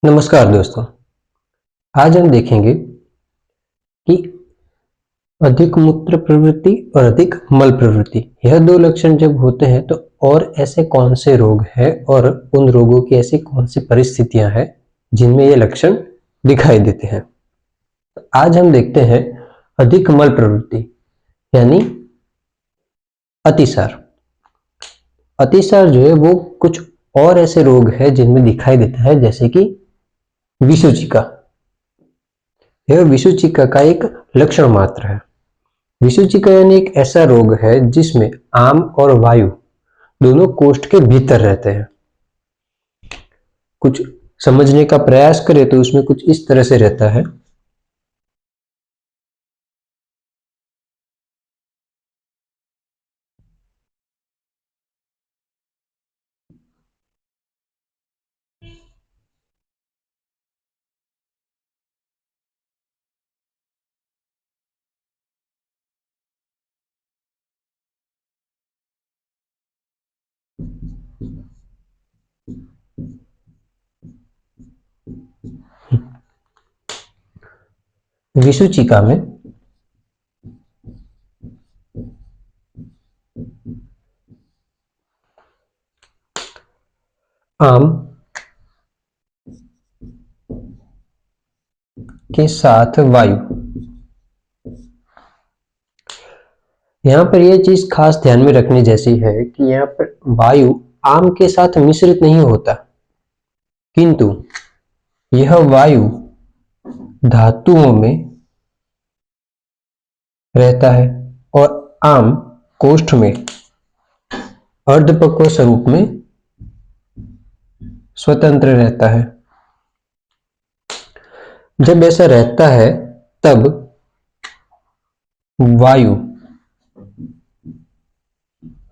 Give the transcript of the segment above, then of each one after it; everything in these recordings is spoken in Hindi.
नमस्कार दोस्तों। आज हम देखेंगे कि अधिक मूत्र प्रवृत्ति और अधिक मल प्रवृत्ति, यह दो लक्षण जब होते हैं तो और ऐसे कौन से रोग हैं और उन रोगों की ऐसी कौन सी परिस्थितियां हैं जिनमें ये लक्षण दिखाई देते हैं। आज हम देखते हैं अधिक मल प्रवृत्ति यानी अतिसार। अतिसार जो है वो कुछ और ऐसे रोग है जिनमें दिखाई देता है, जैसे कि विसूचिका। यह विसूचिका का एक लक्षण मात्र है। विसूचिका यानी एक ऐसा रोग है जिसमें आम और वायु दोनों कोष्ठ के भीतर रहते हैं। कुछ समझने का प्रयास करें तो उसमें कुछ इस तरह से रहता है। विसूचिका में आम के साथ वायु, यहाँ पर यह चीज खास ध्यान में रखने जैसी है कि यहाँ पर वायु आम के साथ मिश्रित नहीं होता, किंतु यह वायु धातुओं में रहता है और आम कोष्ठ में अर्धपक्व स्वरूप में स्वतंत्र रहता है। जब ऐसा रहता है तब वायु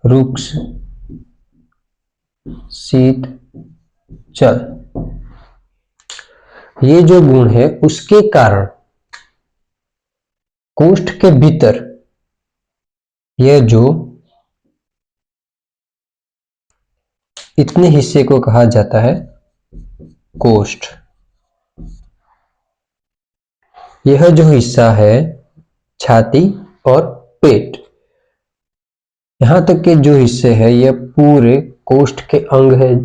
रुक्ष, शीत, जल, ये जो गुण है उसके कारण कोष्ठ के भीतर यह जो इतने हिस्से को कहा जाता है कोष्ठ, यह जो हिस्सा है छाती और पेट, यहां तक के जो हिस्से हैं यह पूरे कोष्ठ के अंग है।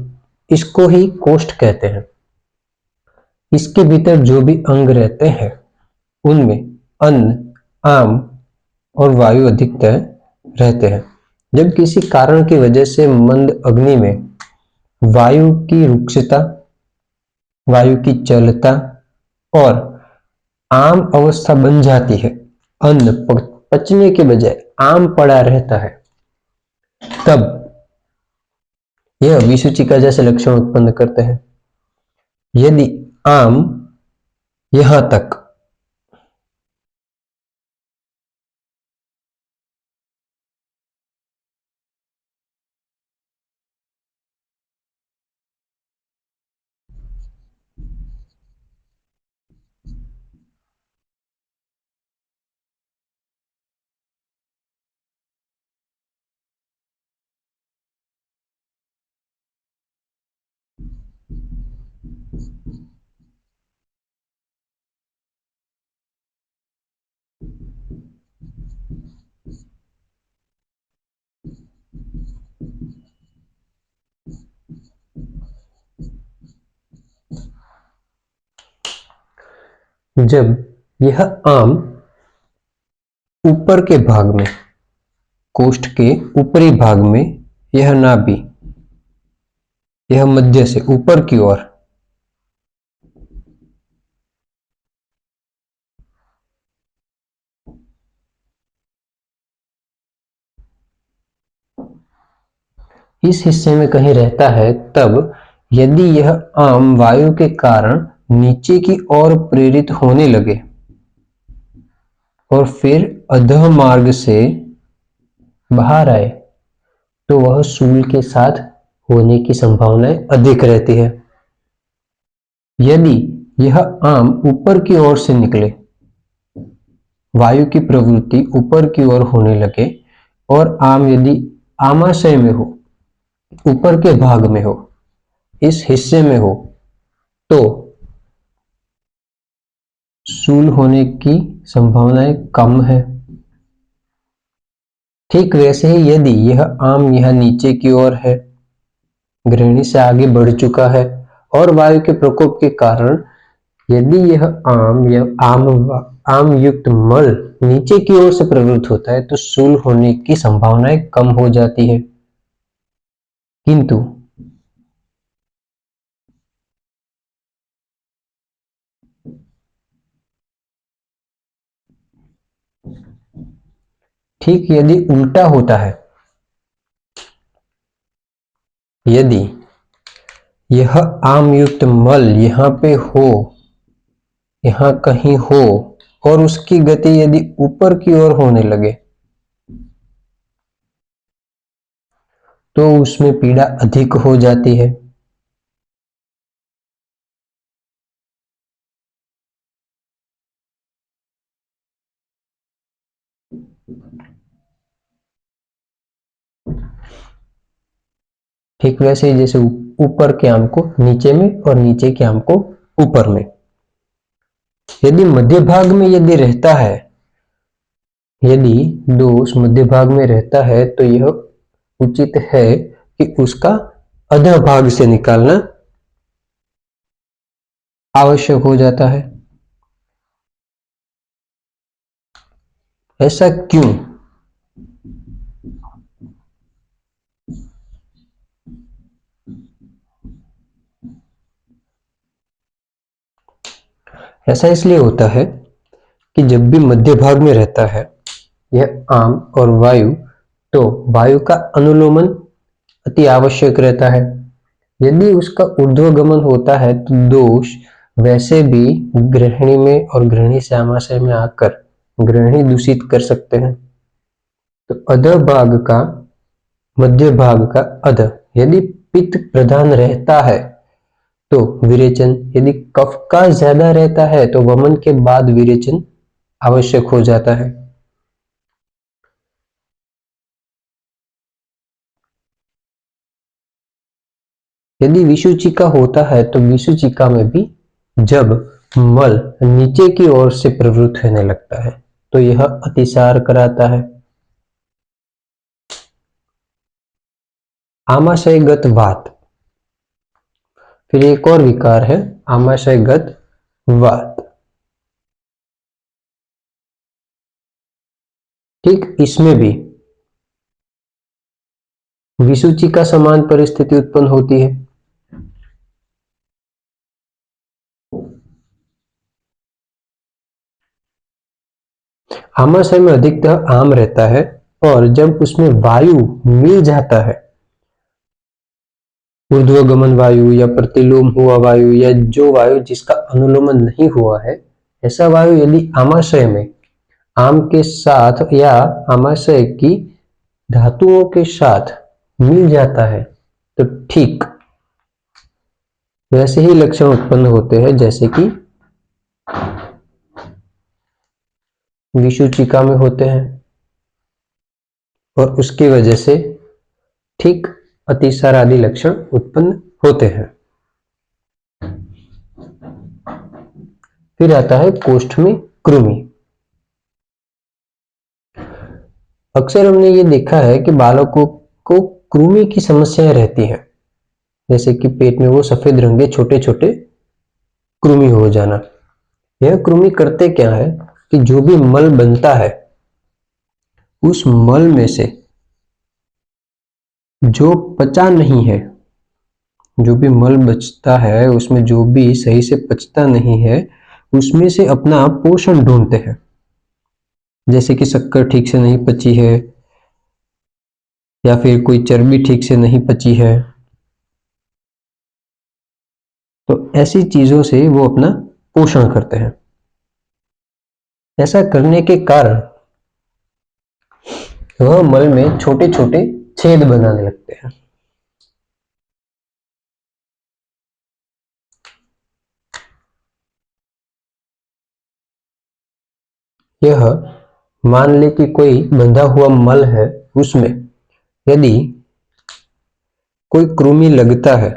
इसको ही कोष्ठ कहते हैं। इसके भीतर जो भी अंग रहते हैं उनमें अन्न, आम और वायु अधिकतर रहते हैं। जब किसी कारण की वजह से मंद अग्नि में वायु की रुक्षता, वायु की चलता और आम अवस्था बन जाती है, अन्न पचने के बजाय आम पड़ा रहता है, तब यह विसूचिका जैसे लक्षण उत्पन्न करते हैं। यदि आम यहां तक जब यह आम ऊपर के भाग में, कोष्ठ के ऊपरी भाग में, यह नाभि, यह मध्य से ऊपर की ओर इस हिस्से में कहीं रहता है, तब यदि यह आम वायु के कारण नीचे की ओर प्रेरित होने लगे और फिर अधः मार्ग से बाहर आए तो वह शूल के साथ होने की संभावनाएं अधिक रहती है। यदि यह आम ऊपर की ओर से निकले, वायु की प्रवृत्ति ऊपर की ओर होने लगे और आम यदि आमाशय में हो, ऊपर के भाग में हो, इस हिस्से में हो, तो शूल होने की संभावनाएं कम है। ठीक वैसे ही यदि यह आम यहाँ नीचे की ओर है, गृहिणी से आगे बढ़ चुका है और वायु के प्रकोप के कारण यदि यह आम या आम युक्त मल नीचे की ओर से प्रवृत्त होता है तो शूल होने की संभावनाएं कम हो जाती है। किंतु ठीक यदि उल्टा होता है, यदि यह आम युक्त मल यहाँ पे हो, यहाँ कहीं हो और उसकी गति यदि ऊपर की ओर होने लगे तो उसमें पीड़ा अधिक हो जाती है। ठीक वैसे ही जैसे ऊपर के आम को नीचे में और नीचे के आम को ऊपर में। यदि मध्य भाग में यदि रहता है, यदि दोष मध्य भाग में रहता है तो यह उचित है कि उसका अधः भाग से निकालना आवश्यक हो जाता है। ऐसा क्यों? ऐसा इसलिए होता है कि जब भी मध्य भाग में रहता है यह आम और वायु, तो वायु का अनुलोमन अति आवश्यक रहता है। यदि उसका ऊर्ध्वगमन होता है तो दोष वैसे भी गृहिणी में और गृहिणी से आमाशय में आकर गृहिणी दूषित कर सकते हैं। तो अधः भाग का मध्य भाग का अधः यदि पित्त प्रधान रहता है तो विरेचन, यदि कफ का ज्यादा रहता है तो वमन के बाद विरेचन आवश्यक हो जाता है। यदि विषुचिका होता है तो विषुचिका में भी जब मल नीचे की ओर से प्रवृत्त होने लगता है तो यह अतिसार कराता है। आमाशयगत वात, फिर एक और विकार है आमाशयगत वात। ठीक इसमें भी विषुचिका समान परिस्थिति उत्पन्न होती है। आमाशय में अधिकतः आम रहता है और जब उसमें वायु मिल जाता है, ऊर्ध्वगमन वायु या प्रतिलोम हुआ वायु या जो वायु जिसका अनुलोमन नहीं हुआ है, ऐसा वायु यदि आमाशय में आम के साथ या आमाशय की धातुओं के साथ मिल जाता है तो ठीक वैसे ही लक्षण उत्पन्न होते हैं जैसे कि विषुचिका में होते हैं और उसकी वजह से ठीक अतिसार आदि लक्षण उत्पन्न होते हैं। फिर आता है कोष्ठ में कृमि। अक्सर हमने ये देखा है कि बालकों को कृमि की समस्याएं रहती हैं, जैसे कि पेट में वो सफेद रंग के छोटे छोटे कृमि हो जाना। यह कृमि करते क्या है कि जो भी मल बनता है उस मल में से जो पचा नहीं है, जो भी मल बचता है उसमें जो भी सही से पचता नहीं है उसमें से अपना पोषण ढूंढते हैं। जैसे कि शक्कर ठीक से नहीं पची है या फिर कोई चर्बी ठीक से नहीं पची है, तो ऐसी चीजों से वो अपना पोषण करते हैं। ऐसा करने के कारण वह मल में छोटे छोटे छेद बनाने लगते हैं। यह मान ले कि कोई बंधा हुआ मल है, उसमें यदि कोई कृमि लगता है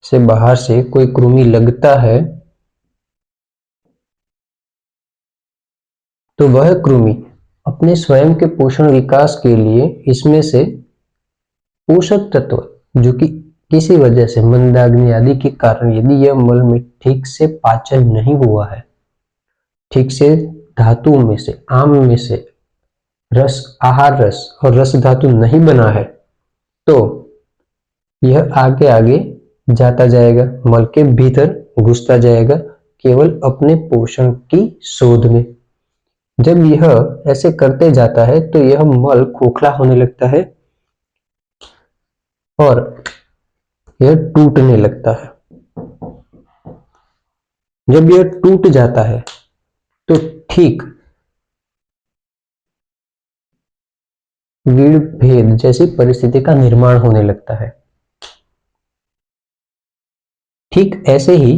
से बाहर से कोई कृमि लगता है तो वह कृमि अपने स्वयं के पोषण विकास के लिए इसमें से पोषक तत्व जो कि किसी वजह से मंदाग्नि आदि के कारण यदि यह मल में ठीक से पाचन नहीं हुआ है, ठीक से धातुओं में से आम में से रस, आहार रस और रस धातु नहीं बना है तो यह आगे आगे जाता जाएगा, मल के भीतर घुसता जाएगा केवल अपने पोषण की शोध में। जब यह ऐसे करते जाता है तो यह मल खोखला होने लगता है और यह टूटने लगता है। जब यह टूट जाता है तो ठीक वीड़ भेद जैसी परिस्थिति का निर्माण होने लगता है। ठीक ऐसे ही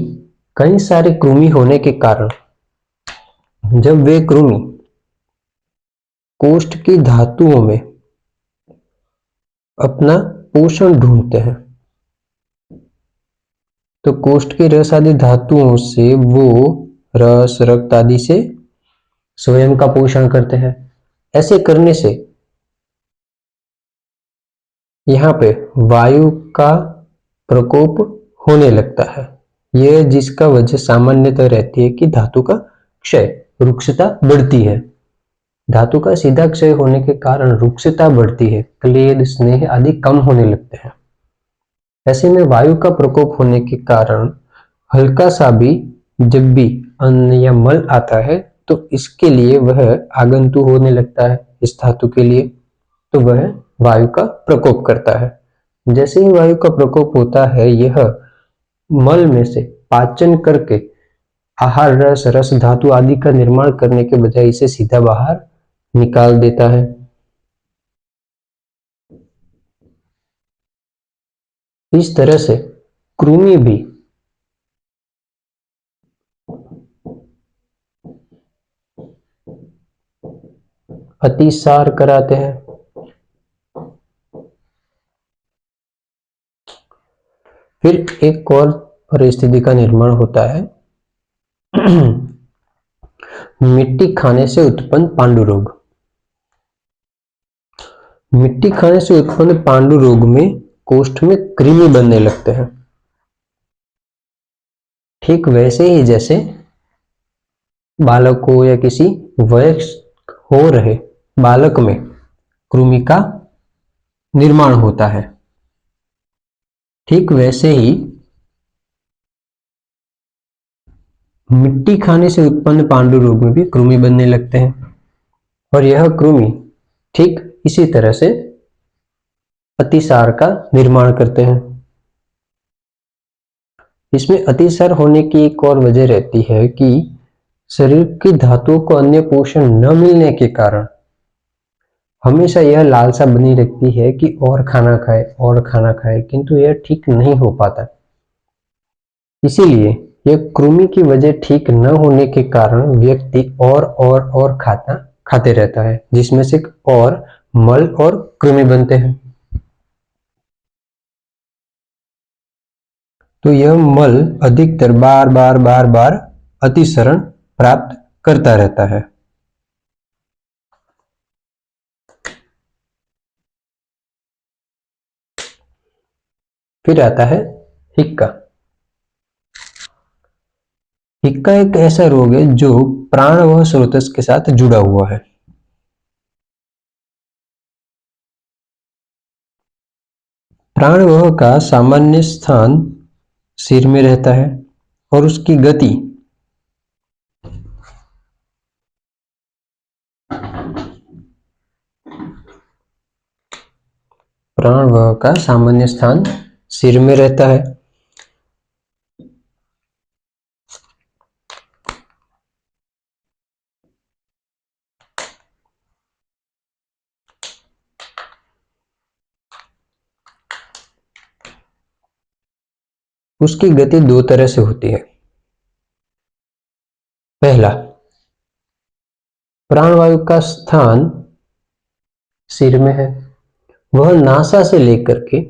कई सारे कृमि होने के कारण जब वे कृमि कोष्ठ की धातुओं में अपना पोषण ढूंढते हैं तो कोष्ठ के रस आदि धातुओं से वो रस, रक्त आदि से स्वयं का पोषण करते हैं। ऐसे करने से यहाँ पे वायु का प्रकोप होने लगता है। यह जिसका वजह सामान्यतः रहती है कि धातु का क्षय, रुक्षता बढ़ती है। धातु का सीधा क्षय होने के कारण रुक्षता बढ़ती है, क्लेद, स्नेह आदि कम होने लगते हैं। ऐसे में वायु का प्रकोप होने के कारण हल्का सा भी जब भी अन्न या मल आता है तो इसके लिए वह आगंतु होने लगता है। इस धातु के लिए तो वह वायु का प्रकोप करता है। जैसे ही वायु का प्रकोप होता है यह मल में से पाचन करके आहार रस, रस धातु आदि का निर्माण करने के बजाय इसे सीधा बाहर निकाल देता है। इस तरह से कृमि भी अतिसार कराते हैं। फिर एक और परिस्थिति का निर्माण होता है मिट्टी खाने से उत्पन्न पांडु रोग। मिट्टी खाने से उत्पन्न पांडु रोग में कोष्ठ में कृमि बनने लगते हैं। ठीक वैसे ही जैसे बालक को या किसी वयस्क हो रहे बालक में कृमि का निर्माण होता है, ठीक वैसे ही मिट्टी खाने से उत्पन्न पांडु रोग में भी कृमि बनने लगते हैं और यह कृमि ठीक इसी तरह से अतिसार का निर्माण करते हैं। इसमें अतिसार होने की एक और वजह रहती है कि शरीर की धातुओं को अन्य पोषण न मिलने के कारण हमेशा यह लालसा बनी रहती है कि और खाना खाए और खाना खाए, किंतु यह ठीक नहीं हो पाता। इसीलिए यह कृमि की वजह ठीक न होने के कारण व्यक्ति और खाते रहता है, जिसमें से और मल और कृमि बनते हैं। तो यह मल अधिकतर बार बार अतिसरण प्राप्त करता रहता है। फिर आता है हिक्का। हिक्का एक ऐसा रोग है जो प्राणवाह स्रोतस के साथ जुड़ा हुआ है। प्राणवाह का सामान्य स्थान सिर में रहता है और उसकी गति प्राणवाह का सामान्य स्थान सिर में रहता है। उसकी गति दो तरह से होती है। पहला, प्राणवायु का स्थान सिर में है, वह नासा से लेकर के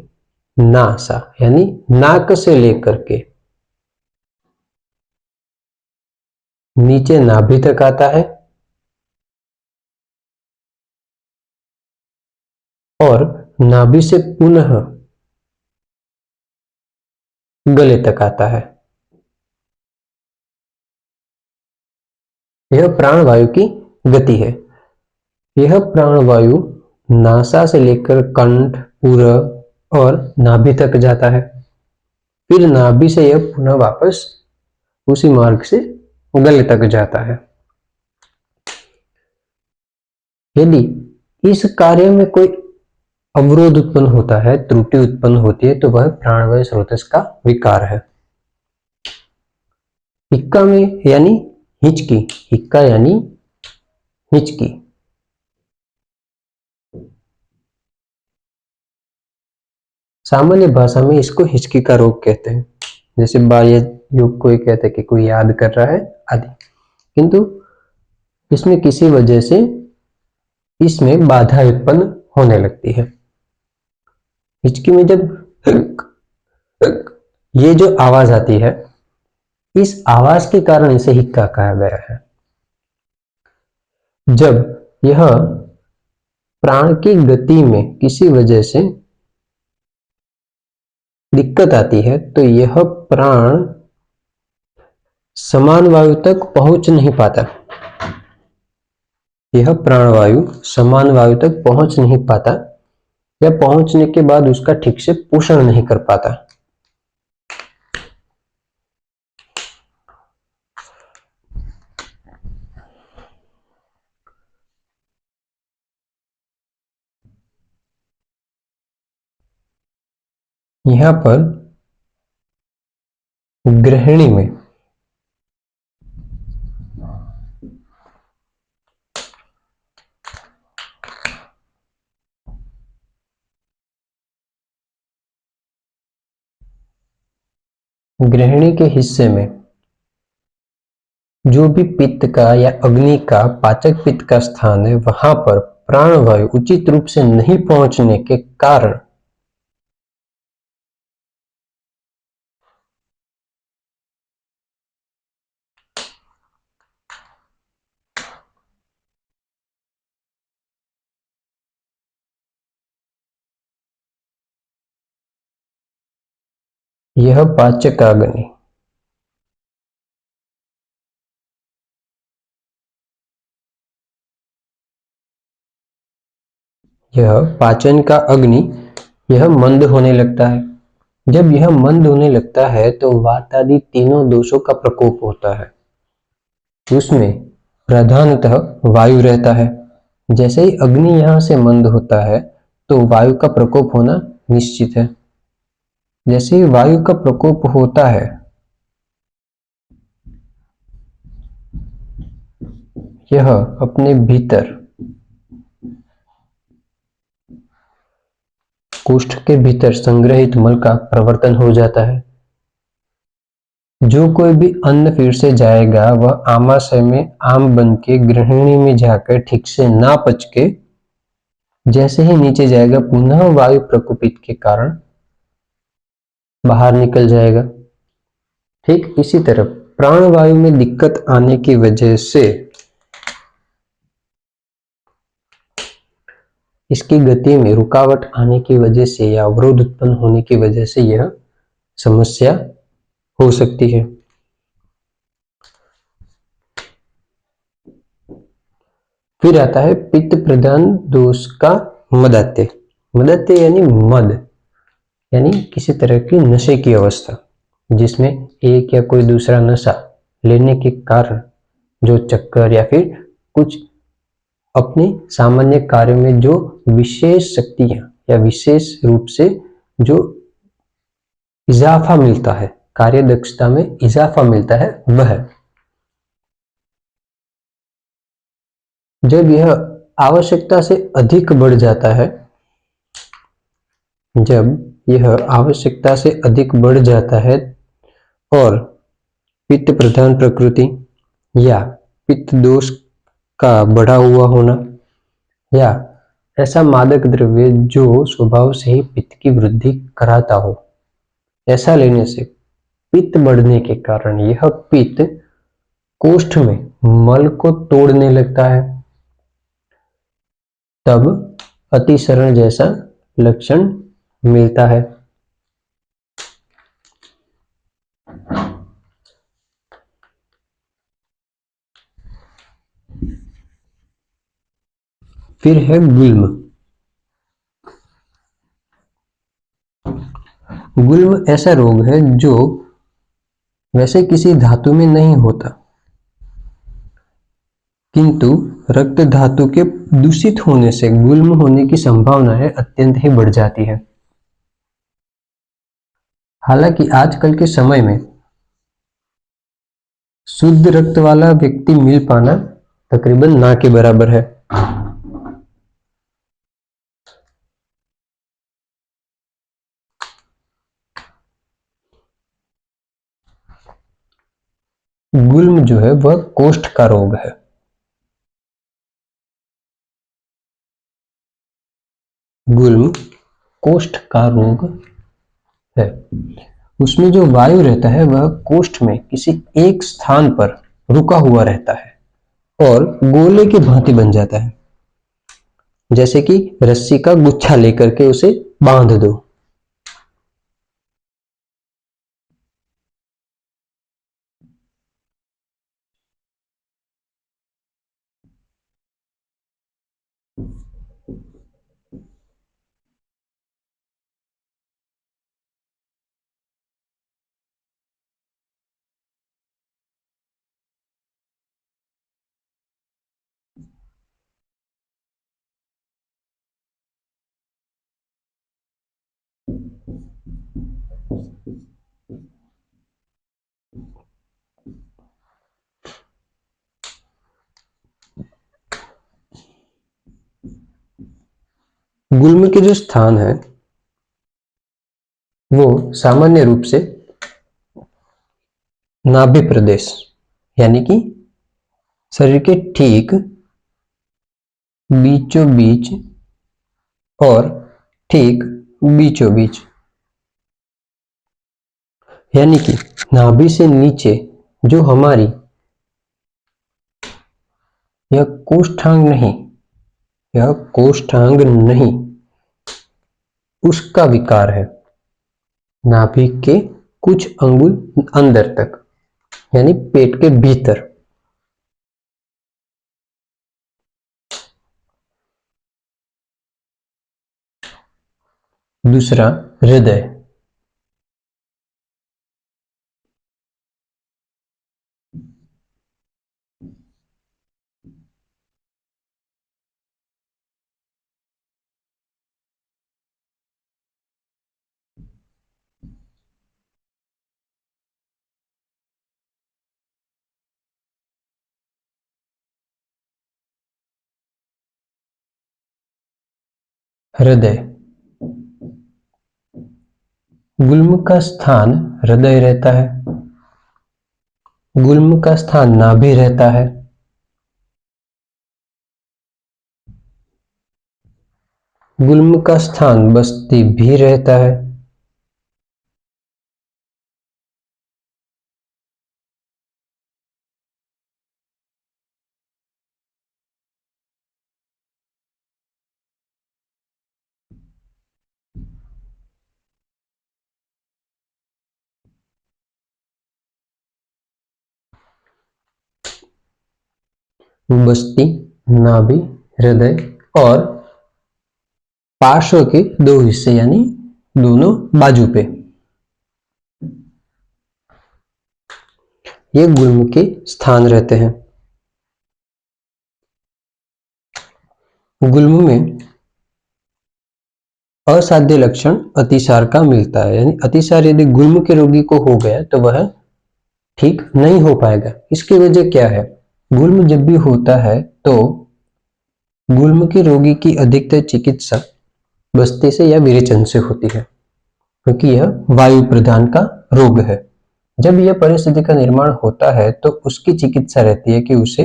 नासा यानी नाक से लेकर के नीचे नाभि तक आता है और नाभि से पुनः गले तक आता है। यह प्राणवायु की गति है। यह प्राणवायु नासा से लेकर कंठ, पुरः और नाभि तक जाता है। फिर नाभि से यह पुनः वापस उसी मार्ग से गले तक जाता है। यदि इस कार्य में कोई अवरोध उत्पन्न होता है, त्रुटि उत्पन्न होती है, तो वह प्राणवायु स्रोतस का विकार है। हिक्का में यानी हिचकी, हिक्का यानी हिचकी। सामान्य भाषा में इसको हिचकी का रोग कहते हैं। जैसे बाह्य योग कोई कहते हैं कि कोई याद कर रहा है आदि, किंतु इसमें किसी वजह से इसमें बाधा उत्पन्न होने लगती है। हिचकी में जब ये जो आवाज आती है, इस आवाज के कारण इसे हिक्का कहा गया है। जब यह प्राण की गति में किसी वजह से दिक्कत आती है तो यह प्राण समान वायु तक पहुंच नहीं पाता। यह प्राणवायु समान वायु तक पहुंच नहीं पाता या पहुंचने के बाद उसका ठीक से पोषण नहीं कर पाता। यहां पर गृहिणी में गृहिणी के हिस्से में जो भी पित्त का या अग्नि का पाचक पित्त का स्थान है, वहां पर प्राणवायु उचित रूप से नहीं पहुंचने के कारण यह पाचकाग्नि यह पाचन का अग्नि यह मंद होने लगता है। जब यह मंद होने लगता है तो वात आदि तीनों दोषों का प्रकोप होता है। उसमें प्रधानतः वायु रहता है। जैसे ही अग्नि यहां से मंद होता है तो वायु का प्रकोप होना निश्चित है। जैसे ही वायु का प्रकोप होता है, यह अपने भीतर कोष्ठ के भीतर संग्रहित मल का प्रवर्तन हो जाता है। जो कोई भी अन्न फिर से जाएगा वह आमाशय में आम बन के गृहिणी में जाकर ठीक से ना पच के जैसे ही नीचे जाएगा पुनः वायु प्रकोपित के कारण बाहर निकल जाएगा। ठीक इसी तरह प्राणवायु में दिक्कत आने की वजह से इसकी गति में रुकावट आने की वजह से या अवरोध उत्पन्न होने की वजह से यह समस्या हो सकती है। फिर आता है पित्त प्रधान दोष का मदात्य। मदात्य यानी मद, यानी किसी तरह की नशे की अवस्था, जिसमें एक या कोई दूसरा नशा लेने के कारण जो चक्कर या फिर कुछ अपने सामान्य कार्य में जो विशेष शक्तियां या विशेष रूप से जो इजाफा मिलता है, कार्य दक्षता में इजाफा मिलता है, वह जब यह आवश्यकता से अधिक बढ़ जाता है, जब यह आवश्यकता से अधिक बढ़ जाता है और पित्त प्रधान प्रकृति या पित्त दोष का बढ़ा हुआ होना या ऐसा मादक द्रव्य जो स्वभाव से ही पित्त की वृद्धि कराता हो। ऐसा लेने से पित्त बढ़ने के कारण यह पित्त कोष्ठ में मल को तोड़ने लगता है, तब अतिसरण जैसा लक्षण मिलता है। फिर है गुल्म। गुल्म ऐसा रोग है जो वैसे किसी धातु में नहीं होता, किंतु रक्त धातु के दूषित होने से गुल्म होने की संभावनाएं अत्यंत ही बढ़ जाती है। हालांकि आजकल के समय में शुद्ध रक्त वाला व्यक्ति मिल पाना तकरीबन ना के बराबर है। गुल्म जो है वह कोष्ठ का रोग है। गुल्म कोष्ठ का रोग है। उसमें जो वायु रहता है वह कोष्ठ में किसी एक स्थान पर रुका हुआ रहता है और गोले की भांति बन जाता है, जैसे कि रस्सी का गुच्छा लेकर के उसे बांध दो। गुल्म के जो स्थान है वो सामान्य रूप से नाभि प्रदेश यानी कि शरीर के ठीक बीचों बीच और ठीक बीचों बीच, यानी कि नाभि से नीचे जो हमारी यह कोष्ठांग नहीं उसका विकार है। नाभि के कुछ अंगुल अंदर तक यानी पेट के भीतर। दूसरा हृदय। हृदय, गुल्म का स्थान हृदय रहता है। गुल्म का स्थान नाभि रहता है। गुल्म का स्थान बस्ती भी रहता है। बस्ती, नाभि, हृदय और पार्श्व के दो हिस्से यानी दोनों बाजू पे, ये गुल्म के स्थान रहते हैं। गुल्म में असाध्य लक्षण अतिसार का मिलता है, यानी अतिसार यदि गुल्म के रोगी को हो गया तो वह ठीक नहीं हो पाएगा। इसकी वजह क्या है? गुल्म जब भी होता है तो गुल्म के रोगी की अधिकतर चिकित्सा बस्ती से या विरेचन से होती है, क्योंकि यह वायु प्रदान का रोग है। जब यह परिस्थिति का निर्माण होता है तो उसकी चिकित्सा रहती है कि उसे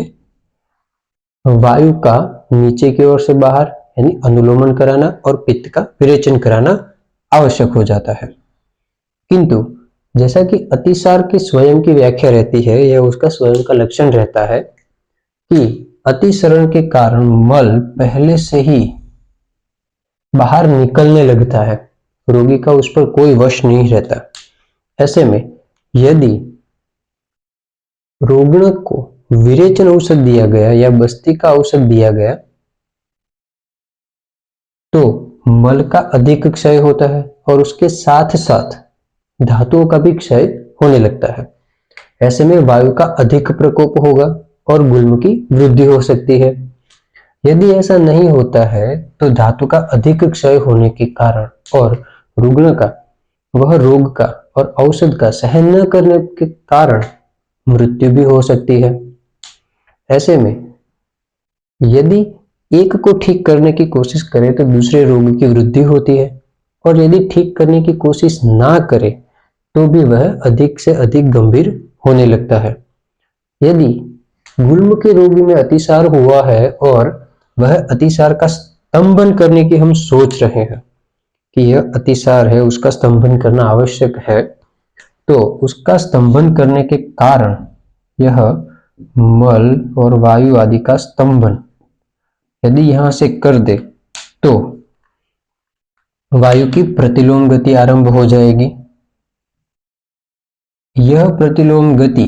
वायु का नीचे की ओर से बाहर यानी अनुलोमन कराना और पित्त का विरेचन कराना आवश्यक हो जाता है। किंतु जैसा कि अतिसार की स्वयं की व्याख्या रहती है, यह उसका स्वयं का लक्षण रहता है कि अतिसरण के कारण मल पहले से ही बाहर निकलने लगता है, रोगी का उस पर कोई वश नहीं रहता। ऐसे में यदि रोगिण को विरेचन औषध दिया गया या बस्ती का औषध दिया गया तो मल का अधिक क्षय होता है और उसके साथ साथ धातुओं का भी क्षय होने लगता है। ऐसे में वायु का अधिक प्रकोप होगा और गुल्म की वृद्धि हो सकती है। यदि ऐसा नहीं होता है तो धातु का अधिक क्षय होने के कारण और रुग्ण का वह रोग का और औषध का सहन न करने के कारण मृत्यु भी हो सकती है। ऐसे में यदि एक को ठीक करने की कोशिश करे तो दूसरे रोग की वृद्धि होती है और यदि ठीक करने की कोशिश ना करे तो भी वह अधिक से अधिक गंभीर होने लगता है। यदि गुल्म के रोगी में अतिसार हुआ है और वह अतिसार का स्तंभन करने की हम सोच रहे हैं कि यह अतिसार है, उसका स्तंभन करना आवश्यक है, तो उसका स्तंभन करने के कारण यह मल और वायु आदि का स्तंभन यदि यहां से कर दे तो वायु की प्रतिलोम गति आरंभ हो जाएगी। यह प्रतिलोम गति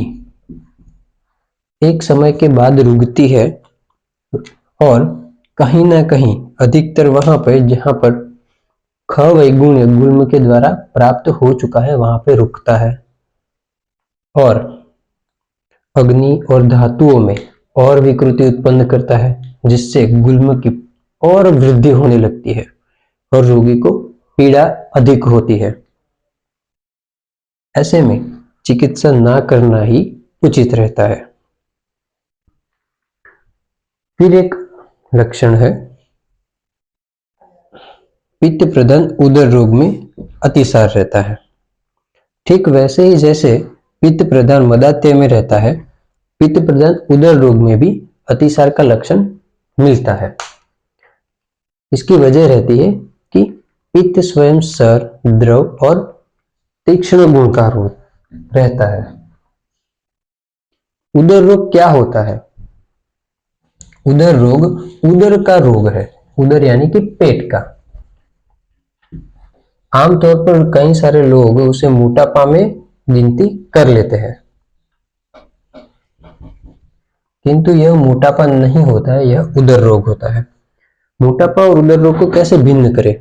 एक समय के बाद रुकती है और कहीं ना कहीं अधिकतर वहां पर जहां पर ख वैगुण्य गुल्म के द्वारा प्राप्त हो चुका है वहां पे रुकता है और अग्नि और धातुओं में और विकृति उत्पन्न करता है, जिससे गुल्म की और वृद्धि होने लगती है और रोगी को पीड़ा अधिक होती है। ऐसे में चिकित्सा ना करना ही उचित रहता है। फिर एक लक्षण है पित्त प्रधान उदर रोग में अतिसार रहता है। ठीक वैसे ही जैसे पित्त प्रधान मदात्य में रहता है, पित्त प्रधान उदर रोग में भी अतिसार का लक्षण मिलता है। इसकी वजह रहती है कि पित्त स्वयं सर, द्रव और तीक्ष्ण गुण का रहता है। उदर रोग क्या होता है? उदर रोग उदर का रोग है, उदर यानी कि पेट का। आमतौर पर कई सारे लोग उसे मोटापा में गिनती कर लेते हैं, किंतु यह मोटापा नहीं होता है, यह उदर रोग होता है। मोटापा और उदर रोग को कैसे भिन्न करें?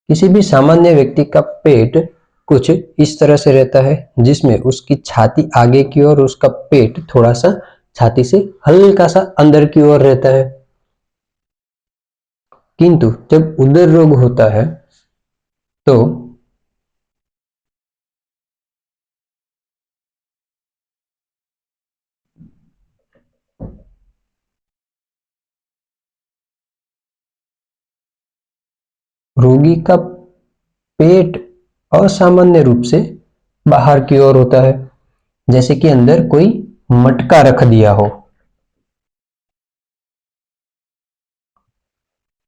किसी भी सामान्य व्यक्ति का पेट कुछ इस तरह से रहता है जिसमें उसकी छाती आगे की ओर, उसका पेट थोड़ा सा छाती से हल्का सा अंदर की ओर रहता है। किंतु जब उदर रोग होता है तो रोगी का पेट असामान्य रूप से बाहर की ओर होता है, जैसे कि अंदर कोई मटका रख दिया हो।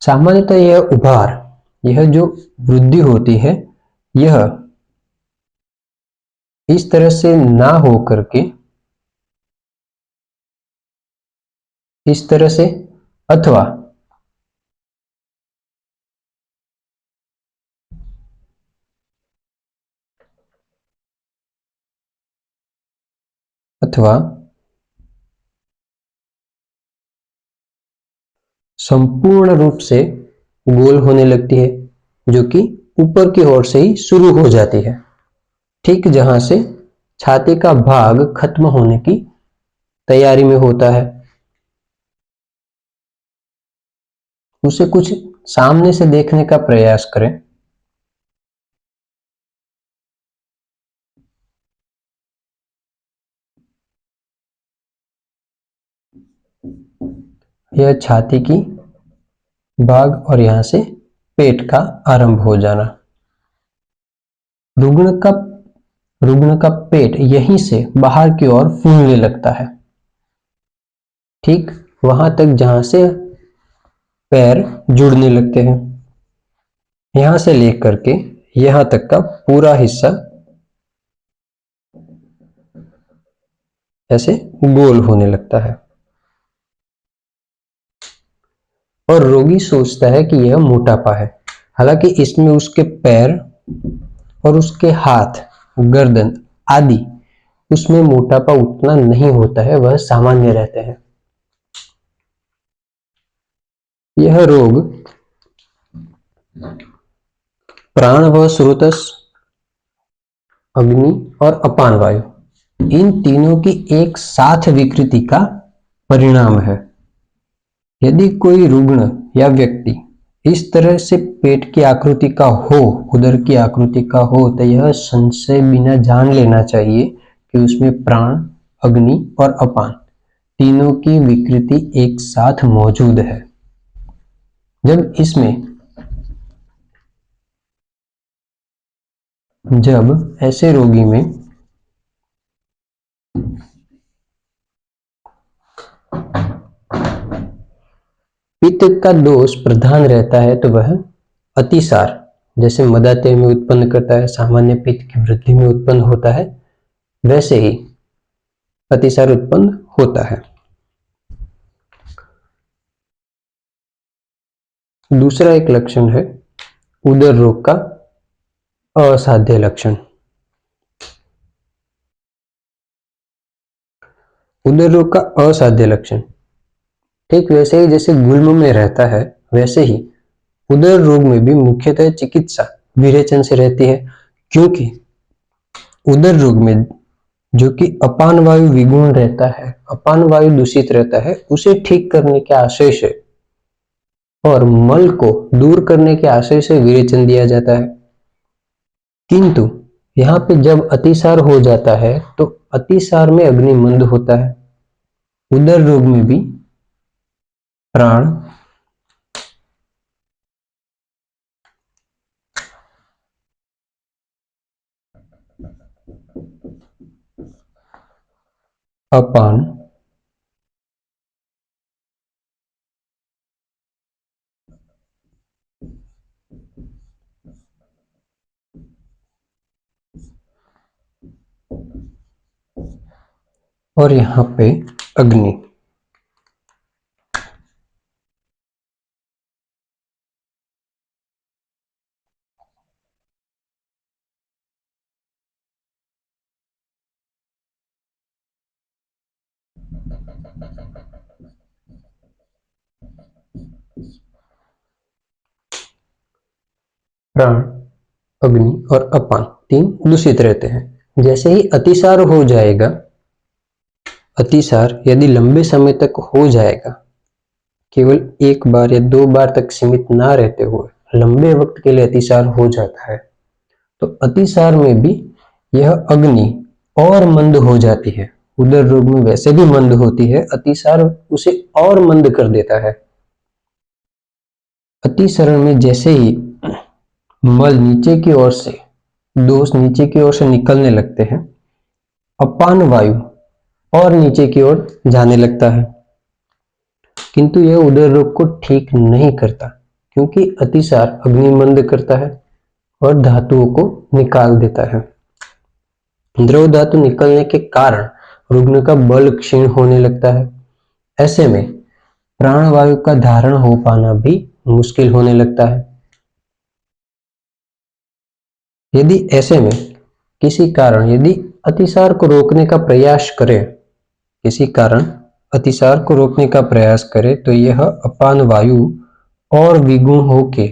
सामान्यतः यह उभार, यह जो वृद्धि होती है, यह इस तरह से ना हो करके इस तरह से अथवा अथवा संपूर्ण रूप से गोल होने लगती है, जो कि ऊपर की ओर से ही शुरू हो जाती है, ठीक जहां से छाती का भाग खत्म होने की तैयारी में होता है। उसे कुछ सामने से देखने का प्रयास करें। यह छाती की भाग और यहां से पेट का आरंभ हो जाना। रुग्ण का रुग्ण का पेट यहीं से बाहर की ओर फूलने लगता है। ठीक वहां तक जहां से पैर जुड़ने लगते हैं। यहां से लेकर के यहां तक का पूरा हिस्सा ऐसे गोल होने लगता है और रोगी सोचता है कि यह मोटापा है। हालांकि इसमें उसके पैर और उसके हाथ, गर्दन आदि, उसमें मोटापा उतना नहीं होता है, वह सामान्य रहते हैं। यह रोग प्राण व स्रोतस, अग्नि और अपान वायु, इन तीनों की एक साथ विकृति का परिणाम है। यदि कोई रुग्ण या व्यक्ति इस तरह से पेट की आकृति का हो, उदर की आकृति का हो, तो यह संशय बिना जान लेना चाहिए कि उसमें प्राण, अग्नि और अपान तीनों की विकृति एक साथ मौजूद है। जब ऐसे रोगी में पित्त का दोष प्रधान रहता है तो वह अतिसार, जैसे मदाते में उत्पन्न करता है, सामान्य पित्त की वृद्धि में उत्पन्न होता है, वैसे ही अतिसार उत्पन्न होता है। दूसरा एक लक्षण है उदर रोग का असाध्य लक्षण। उदर रोग का असाध्य लक्षण ठीक वैसे ही जैसे गुल्म में रहता है, वैसे ही उदर रोग में भी मुख्यतः चिकित्सा विरेचन से रहती है, क्योंकि उदर रोग में जो कि अपान वायु विगुण रहता है, अपान वायु दूषित रहता है, उसे ठीक करने के आशय से और मल को दूर करने के आशय से विरेचन दिया जाता है। किंतु यहाँ पे जब अतिसार हो जाता है तो अतिसार में अग्नि मंद होता है। उदर रोग में भी प्राण, अपान और यहाँ पे अग्नि, प्राण, अग्नि और अपान तीन दूषित रहते हैं। जैसे ही अतिसार हो जाएगा, अतिसार यदि लंबे समय तक हो जाएगा, केवल एक बार या दो बार तक सीमित ना रहते हुए लंबे वक्त के लिए अतिसार हो जाता है, तो अतिसार में भी यह अग्नि और मंद हो जाती है। उदर रोग में वैसे भी मंद होती है, अतिसार उसे और मंद कर देता है। अतिसरण में जैसे ही मल नीचे की ओर से, दोष नीचे की ओर से निकलने लगते हैं, अपान वायु और नीचे की ओर जाने लगता है, किंतु यह उदर रोग को ठीक नहीं करता, क्योंकि अतिसार अग्निमंद करता है और धातुओं को निकाल देता है। द्रव धातु निकलने के कारण रुग्ण का बल क्षीण होने लगता है। ऐसे में प्राणवायु का धारण हो पाना भी मुश्किल होने लगता है। यदि ऐसे में किसी कारण यदि अतिसार को रोकने का प्रयास करें, किसी कारण अतिसार को रोकने का प्रयास करे, तो यह अपान वायु और विगुण होके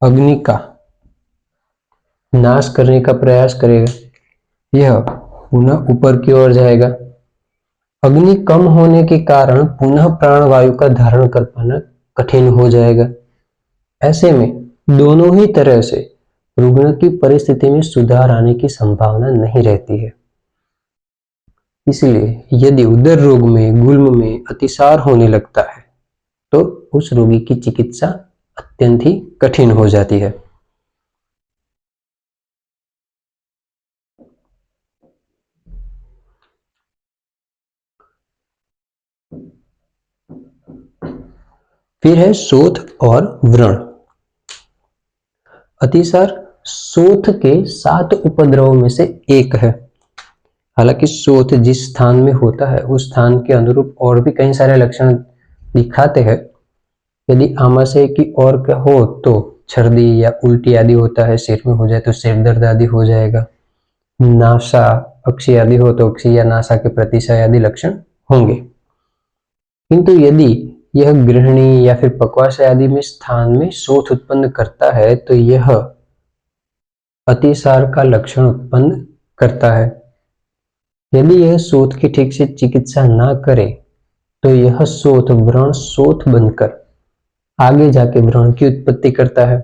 अग्नि का नाश करने का प्रयास करेगा। यह पुनः ऊपर की ओर जाएगा। अग्नि कम होने के कारण पुनः प्राण वायु का धारण कर पाना कठिन हो जाएगा। ऐसे में दोनों ही तरह से रुग्ण की परिस्थिति में सुधार आने की संभावना नहीं रहती है। इसलिए यदि उदर रोग में गुल्म में अतिसार होने लगता है तो उस रोगी की चिकित्सा अत्यंत ही कठिन हो जाती है। फिर है शोथ और व्रण। अतिसार शोथ के 7 उपद्रवों में से एक है। हालांकि शोथ जिस स्थान में होता है उस स्थान के अनुरूप और भी कई सारे लक्षण दिखाते हैं। यदि आमाशय की और का हो तो छर्दी या उल्टी आदि होता है, सिर में हो जाए तो सिर दर्द आदि हो जाएगा, नासा अक्षी आदि हो तो अक्षी या नासा के प्रतिशय आदि लक्षण होंगे। किंतु यदि यह गृहिणी या फिर पक्वाशय आदि में स्थान में शोथ उत्पन्न करता है तो यह अतिसार का लक्षण उत्पन्न करता है। यदि यह शोथ की ठीक से चिकित्सा न करे तो यह शोथ व्रण शोथ बनकर आगे जाके व्रण की उत्पत्ति करता है।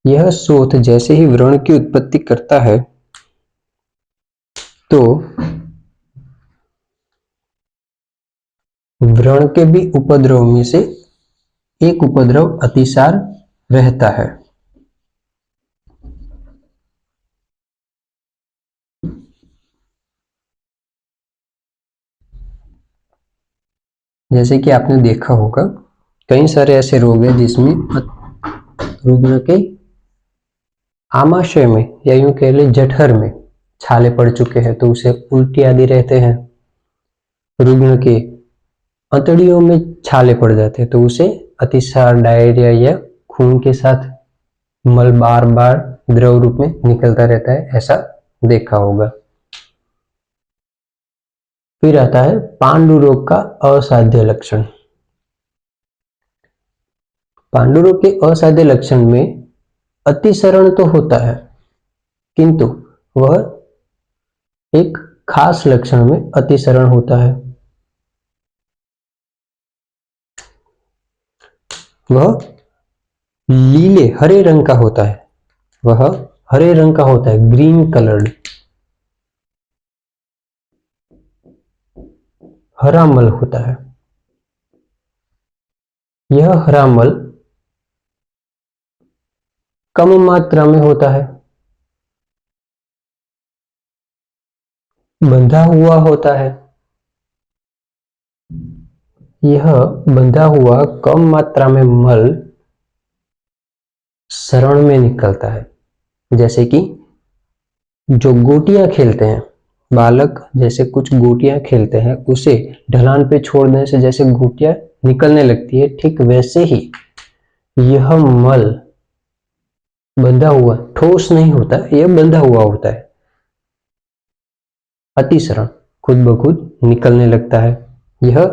यह शोथ जैसे ही व्रण की उत्पत्ति करता है तो व्रण के भी उपद्रव में से एक उपद्रव अतिसार रहता है। जैसे कि आपने देखा होगा कई सारे ऐसे रोग हैं जिसमें रुग्ण के आमाशय में या यूं कह ले जठर में छाले पड़ चुके हैं तो उसे उल्टी आदि रहते हैं। रुग्ण के अंतड़ियों में छाले पड़ जाते हैं तो उसे अतिसार, डायरिया या खून के साथ मल बार बार द्रव रूप में निकलता रहता है, ऐसा देखा होगा। फिर आता है पांडु रोग का असाध्य लक्षण। पांडु रोग के असाध्य लक्षण में अतिसरण तो होता है किंतु वह एक खास लक्षण में अतिसरण होता है। वह लीले हरे रंग का होता है। वह हरे रंग का होता है, ग्रीन कलर्ड। हरा मल होता है। यह हरा मल कम मात्रा में होता है, बंधा हुआ होता है। यह बंधा हुआ कम मात्रा में मल सरण में निकलता है। जैसे कि जो गोटियां खेलते हैं, बालक जैसे कुछ गोटियां खेलते हैं उसे ढलान पे छोड़ने से जैसे गोटियां निकलने लगती है, ठीक वैसे ही यह मल बंधा हुआ, ठोस नहीं होता, यह बंधा हुआ होता है। अतिसरण खुद ब खुद निकलने लगता है। यह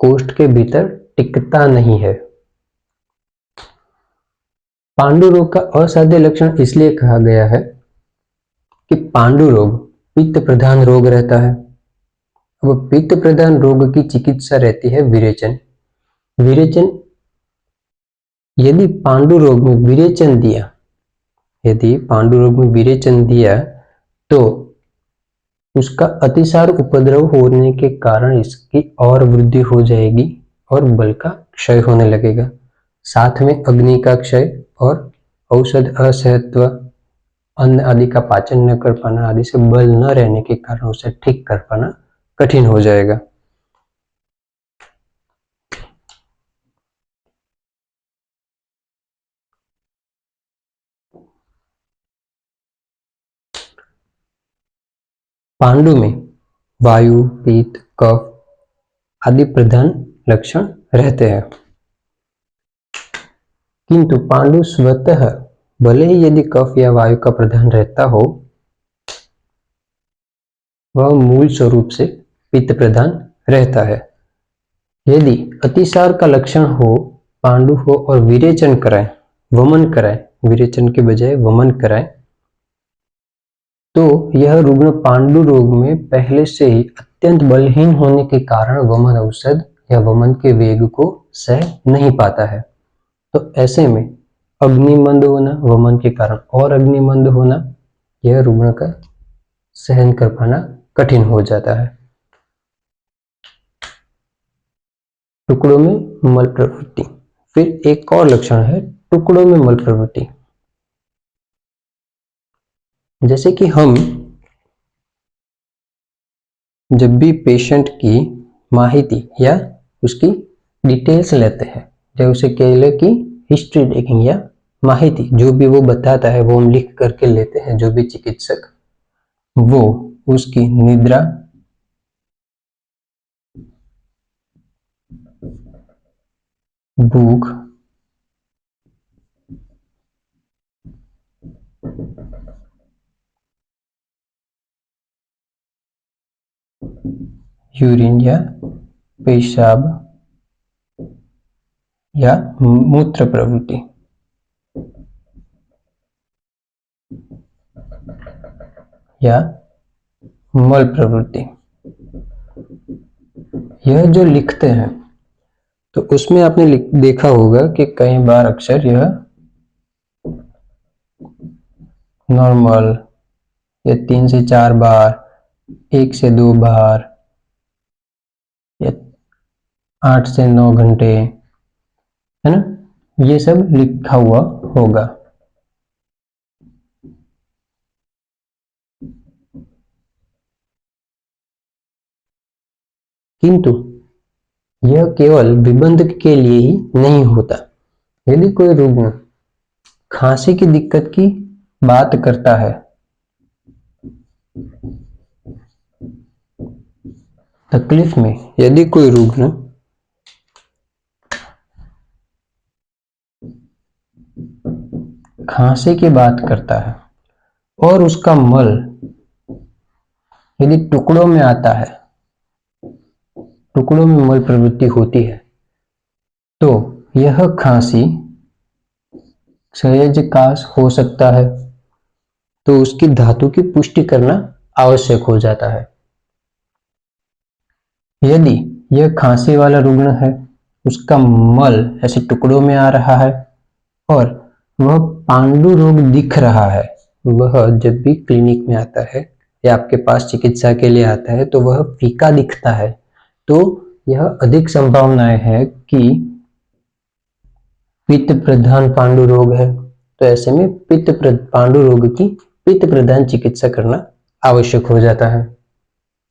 कोष्ठ के भीतर टिकता नहीं है। पांडु रोग का असाध्य लक्षण इसलिए कहा गया है कि पांडु रोग पित्त प्रधान रोग रहता है। अब पित्त प्रधान रोग की चिकित्सा रहती है विरेचन। विरेचन, यदि पांडु रोग में विरेचन दिया, यदि पांडु रोग में विरेचन दिया तो उसका अतिसार उपद्रव होने के कारण इसकी और वृद्धि हो जाएगी और बल का क्षय होने लगेगा। साथ में अग्नि का क्षय और औषध असहत्व, अन्न आदि का पाचन न कर पाना आदि से बल न रहने के कारण उसे ठीक कर पाना कठिन हो जाएगा। पांडु में वायु, पित्त, कफ आदि प्रधान लक्षण रहते हैं। किंतु पांडु स्वतः भले ही यदि कफ या वायु का प्रधान रहता हो, वह मूल स्वरूप से पित्त प्रधान रहता है। यदि अतिसार का लक्षण हो, पांडु हो और विरेचन कराए, वमन कराए, विरेचन के बजाय वमन कराए, तो यह रुग्ण पांडु रोग में पहले से ही अत्यंत बलहीन होने के कारण वमन औषध या वमन के वेग को सह नहीं पाता है। तो ऐसे में अग्निमंद होना, वमन के कारण और अग्निमंद होना, यह रुग्ण का सहन कर पाना कठिन हो जाता है। टुकड़ों में मल प्रवृत्ति। फिर एक और लक्षण है टुकड़ों में मल प्रवृत्ति। जैसे कि हम जब भी पेशेंट की माहिती या उसकी डिटेल्स लेते हैं, जैसे केले की हिस्ट्री टेकिंग या माहिती, जो भी वो बताता है वो हम लिख करके लेते हैं। जो भी चिकित्सक, वो उसकी निद्रा, भूख, यूरिन या पेशाब या मूत्र प्रवृत्ति या मल प्रवृत्ति, यह जो लिखते हैं तो उसमें आपने देखा होगा कि कई बार अक्सर यह नॉर्मल या 3 से 4 बार, 1 से 2 बार या 8 से 9 घंटे, है ना, ये सब लिखा हुआ होगा। किंतु यह केवल विबंध के लिए ही नहीं होता। यदि कोई रुग्ण खांसी की दिक्कत की बात करता है, तकलीफ में यदि कोई रुग्ण खांसी की बात करता है और उसका मल यदि टुकड़ों में आता है, टुकड़ों में मल प्रवृत्ति होती है, तो यह खांसी सहजकाश हो सकता है। तो उसकी धातु की पुष्टि करना आवश्यक हो जाता है। यदि यह खांसी वाला रुग्ण है, उसका मल ऐसे टुकड़ों में आ रहा है और वह पांडु रोग दिख रहा है, वह जब भी क्लिनिक में आता है या आपके पास चिकित्सा के लिए आता है तो वह फीका दिखता है, तो यह अधिक संभावनाएं है कि पित्त प्रधान पांडु रोग है। तो ऐसे में पांडु रोग की पित्त प्रधान चिकित्सा करना आवश्यक हो जाता है।